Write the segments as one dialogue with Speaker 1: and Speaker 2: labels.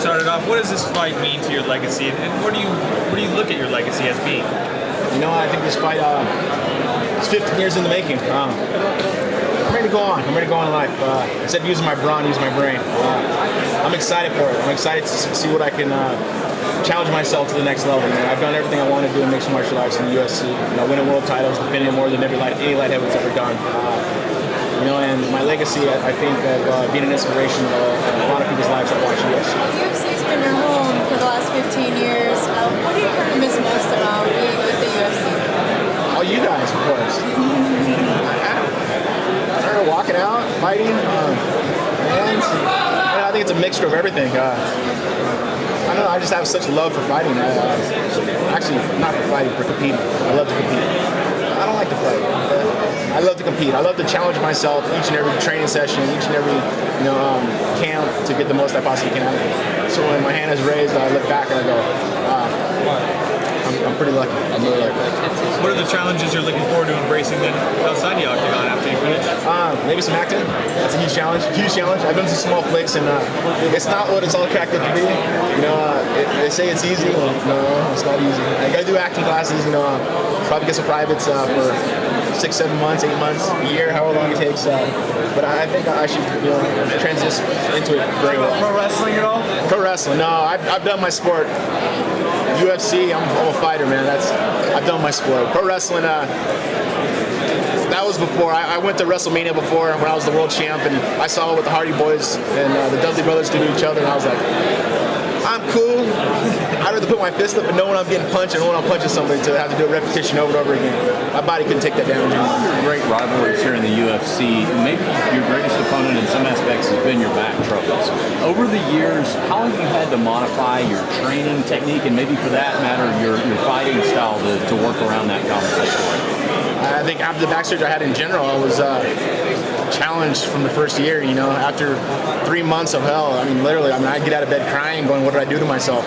Speaker 1: start it off, what does this fight mean to your legacy, and where do you look at your legacy as being?
Speaker 2: You know, I think this fight is 15 years in the making. I'm ready to go on. I'm ready to go on in life. Instead of using my brawn, use my brain. I'm excited for it. I'm excited to see what I can challenge myself to the next level. Man. I've done everything I want to do in mixed martial arts in the UFC. You know, winning world titles, defending more than any light heavyweight's ever done. You know, and my legacy, I think, of being an inspiration to a lot of people's lives that watch UFC.
Speaker 3: UFC's been your home for the last 15 years. What do you kind of miss most about being with the UFC?
Speaker 2: Oh, you guys, of course. I started walking out, fighting, and I think it's a mixture of everything. I don't know, I just have such love for fighting. Actually, not for fighting, for competing. I love to compete. I don't like to fight. I love to compete. I love to challenge myself each and every training session, each and every camp to get the most I possibly can out of it. So when my hand is raised, I look back and I go, I'm pretty lucky. I'm really lucky.
Speaker 1: What are the challenges you're looking forward to embracing then outside the Octagon after you finish?
Speaker 2: Maybe some acting. That's a huge challenge. Huge challenge. I've done some small flicks, and it's not what it's all cracked up to be. You know, they say it's easy. Well, no, it's not easy. I gotta do acting classes. You know, probably get some privates for 6, 7 months, 8 months, a year, however long it takes. But I think I should transition into it very well.
Speaker 1: Pro wrestling at all?
Speaker 2: Pro wrestling? No, I've done my sport. UFC, I'm a fighter, man. I've done my sport. Pro wrestling, that was before. I went to WrestleMania before when I was the world champ, and I saw what the Hardy Boys and the Dudley Brothers do to each other, and I was like, I'm cool. I'd rather put my fist up and know when I'm getting punched and when I'm punching somebody to have to do a repetition over and over again. My body couldn't take that damage anymore.
Speaker 4: Great rivalries here in the UFC. Maybe your greatest opponent in some aspects has been your back troubles. Over the years, how have you had to modify your training technique and maybe for that matter your fighting style to work around that conversation?
Speaker 2: I think after the back surgery I had in general, I was challenged from the first year. You know, after 3 months of hell, literally, I'd get out of bed crying, going, what did I do to myself?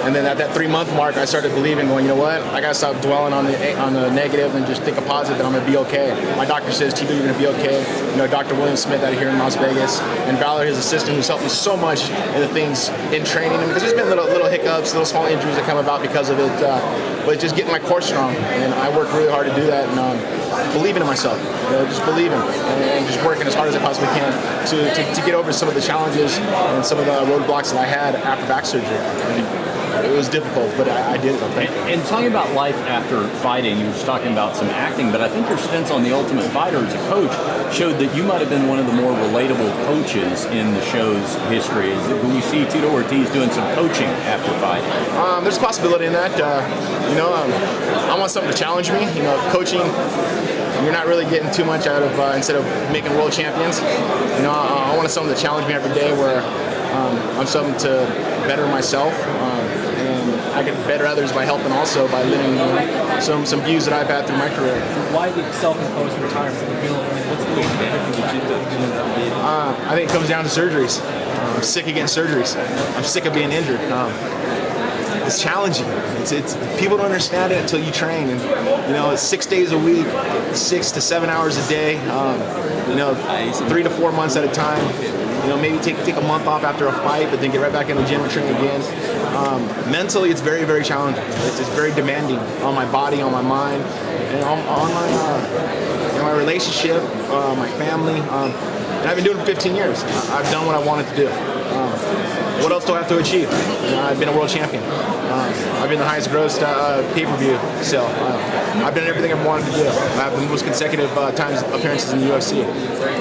Speaker 2: And then at that 3-month mark, I started believing, going, you know what? I gotta stop dwelling on the negative and just think of positive that I'm gonna be okay. My doctor says, Tito, you're gonna be okay. You know, Dr. William Smith out here in Las Vegas, and Valor, his assistant, who's helped me so much in the things in training. Because there's been little hiccups, little small injuries that come about because of it, but just getting my core strong. And I worked really hard to do that, and believing in myself. You know, just believing and just working as hard as I possibly can to get over some of the challenges and some of the roadblocks that I had after back surgery. It was difficult, but I did it.
Speaker 4: And talking about life after fighting, you were just talking about some acting, but I think your stints on The Ultimate Fighter as a coach showed that you might have been one of the more relatable coaches in the show's history. When you see Tito Ortiz doing some coaching after fighting?
Speaker 2: There's a possibility in that. I want something to challenge me. You know, coaching, you're not really getting too much out of instead of making world champions. You know, I wanted something to challenge me every day where I'm something to better myself. And I can better others by helping also by living some views that I've had through my career.
Speaker 5: Why the self-imposed retirement? What's the
Speaker 2: I think it comes down to surgeries. I'm sick of getting surgeries. I'm sick of being injured. It's challenging. It's people don't understand it until you train, and you know it's 6 days a week, 6 to 7 hours a day. 3 to 4 months at a time. You know, maybe take a month off after a fight, but then get right back in the gym and train again. Mentally, it's very, very challenging. It's very demanding on my body, on my mind, and on my relationship, my family. And I've been doing it for 15 years. I've done what I wanted to do. What else do I have to achieve? You know, I've been a world champion. I've been the highest grossed pay-per-view sale. I've done everything I've wanted to do. I have the most consecutive times appearances in the UFC,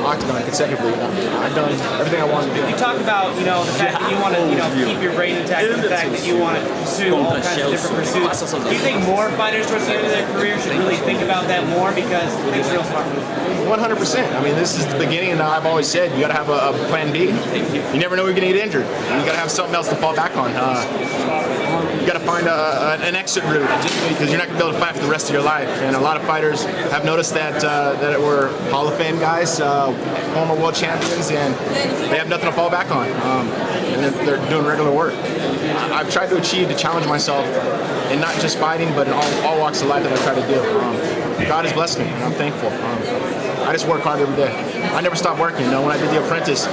Speaker 2: Octagon consecutively. I've done everything I wanted to do.
Speaker 5: You talk about, the fact that you want to, keep your brain intact, and the fact that you want to pursue all kinds of different pursuits. Do you think more fighters towards the end of their career should really think about that more because it's real smart move?
Speaker 2: 100%. This is the beginning, and I've always said you got to have a plan B. You never know you're going to get injured. You got to have something else to fall back on. You got to find an exit route because you're not going to be able to fight for the rest of your life. And a lot of fighters have noticed that were Hall of Fame guys, former world champions, and they have nothing to fall back on. And they're doing regular work. I've tried to challenge myself in not just fighting, but in all walks of life that I've tried to do. God has blessed me, and I'm thankful. I just work hard every day. I never stop working. You know, when I did The Apprentice,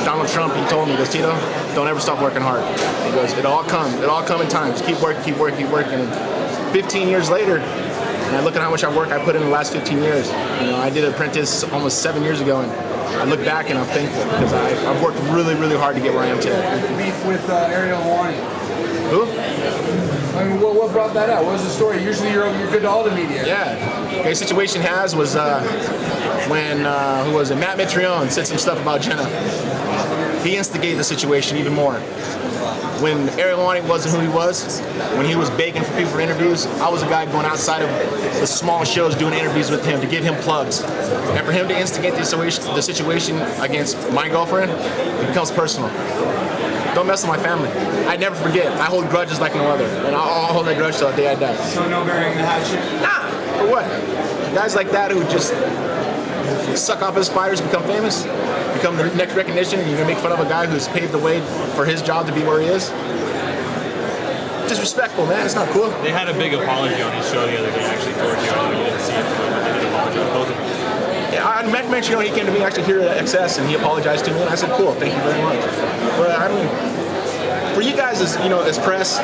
Speaker 2: Donald Trump, he told me, he goes, Tito, don't ever stop working hard. He goes, it'll all come in time. Just keep working, keep working, keep working. And 15 years later, and I look at how much work I put in the last 15 years. You know, I did Apprentice almost 7 years ago, and I look back and I'm thankful because I've worked really, really hard to get where I am today.
Speaker 6: Beef with Ariel Helwani.
Speaker 2: Who?
Speaker 6: I mean, what brought that out? What was the story? Usually you're good to all the media.
Speaker 2: Yeah. Okay, situation was when, who was it? Matt Mitrione said some stuff about Jenna. He instigated the situation even more. When Ariel Helwani wasn't who he was, when he was begging for people for interviews, I was a guy going outside of the small shows doing interviews with him to give him plugs. And for him to instigate the situation against my girlfriend, it becomes personal. Don't mess with my family. I never forget. I hold grudges like no other. And I'll hold that grudge till the day I die.
Speaker 5: So no burying the hatchet?
Speaker 2: Nah, for what? Guys like that who just suck off his fighters, become famous, become the next recognition, and you're gonna make fun of a guy who's paved the way for his job to be where he is? Disrespectful, man. It's not cool.
Speaker 1: They had a big apology on his show the other day, actually, towards you. I know you didn't see it, but they did apologize. Both of them.
Speaker 2: Yeah, I mentioned, you know, he came to me actually here at XS, and he apologized to me, and I said, cool, thank you very much. But I mean, for you guys as, you know, as press,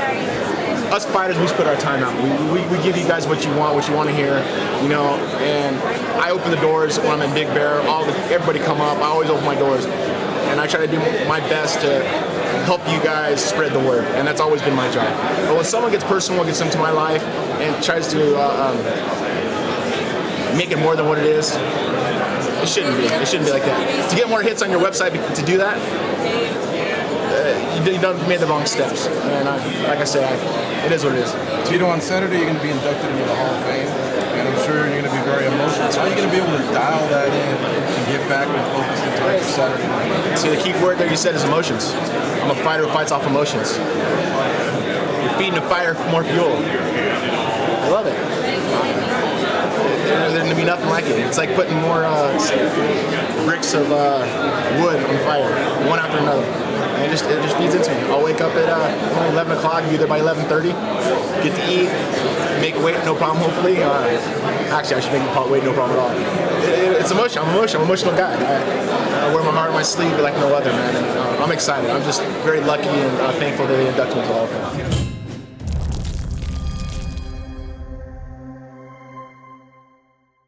Speaker 2: us fighters, we just put our time out. We give you guys what you want to hear, you know, and I open the doors when I'm in Big Bear, everybody come up, I always open my doors, and I try to do my best to help you guys spread the word, and that's always been my job. But when someone gets personal, gets into my life, and tries to make it more than what it is, it shouldn't be. It shouldn't be like that. To get more hits on your website, to do that, you made the wrong steps. And like I said, it is what it is.
Speaker 6: Tito, on Saturday you're going to be inducted into the Hall of Fame, and I'm sure you're going to be very emotional. So how are you going to be able to dial that in and get back and focus into next Saturday night?
Speaker 2: See, the key word there you said is emotions. I'm a fighter who fights off emotions. You're feeding the fire for more fuel. I love it. There's going to be nothing like it. It's like putting more bricks of wood on fire, one after another. And it just feeds into me. I'll wake up at 11 o'clock, be there by 11:30, get to eat, make weight, no problem, hopefully. Actually, I should make weight, no problem at all. It's emotion. I'm an emotional guy. I wear my heart on my sleeve like no other, man. And, I'm excited. I'm just very lucky and thankful that they inducted me to the Hall of Fame.